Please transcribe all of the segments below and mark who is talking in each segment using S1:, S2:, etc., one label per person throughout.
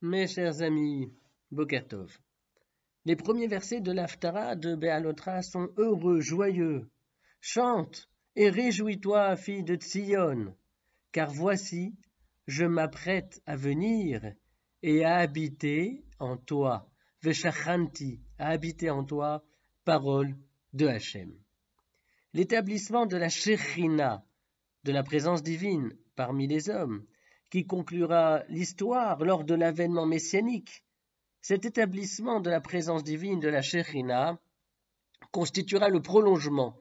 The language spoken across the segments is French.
S1: Mes chers amis, Boker Tov. Les premiers versets de l'Haftara de Béalotra sont heureux, joyeux. Chante et réjouis-toi, fille de Tsion, car voici, je m'apprête à venir et à habiter en toi. Veshachanti, à habiter en toi, parole de Hachem. L'établissement de la Shechina, de la présence divine parmi les hommes, qui conclura l'histoire lors de l'avènement messianique. Cet établissement de la présence divine de la Shechina constituera le prolongement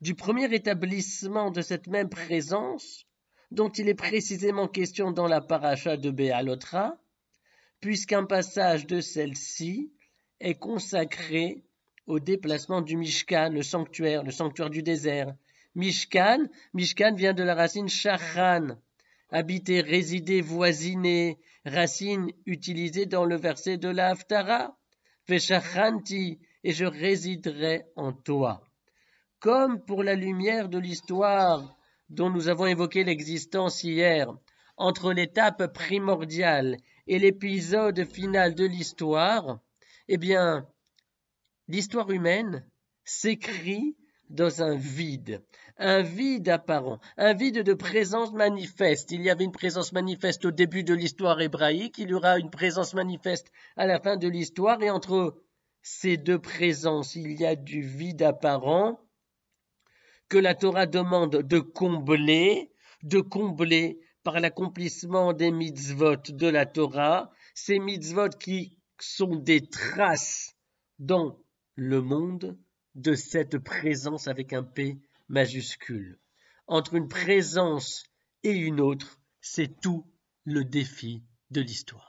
S1: du premier établissement de cette même présence dont il est précisément question dans la paracha de Béalotra, puisqu'un passage de celle-ci est consacré au déplacement du Mishkan, le sanctuaire du désert. Mishkan vient de la racine shachan, habiter, résider, voisiner, racine utilisée dans le verset de la Haftara. Veshachanti, et je résiderai en toi. Comme pour la lumière de l'histoire dont nous avons évoqué l'existence hier, entre l'étape primordiale et l'épisode final de l'histoire, eh bien, l'histoire humaine s'écrit dans un vide apparent, un vide de présence manifeste. Il y avait une présence manifeste au début de l'histoire hébraïque, il y aura une présence manifeste à la fin de l'histoire, et entre ces deux présences, il y a du vide apparent que la Torah demande de combler par l'accomplissement des mitzvot de la Torah, ces mitzvot qui sont des traces dans le monde de cette présence avec un P majuscule. Entre une présence et une autre, c'est tout le défi de l'histoire.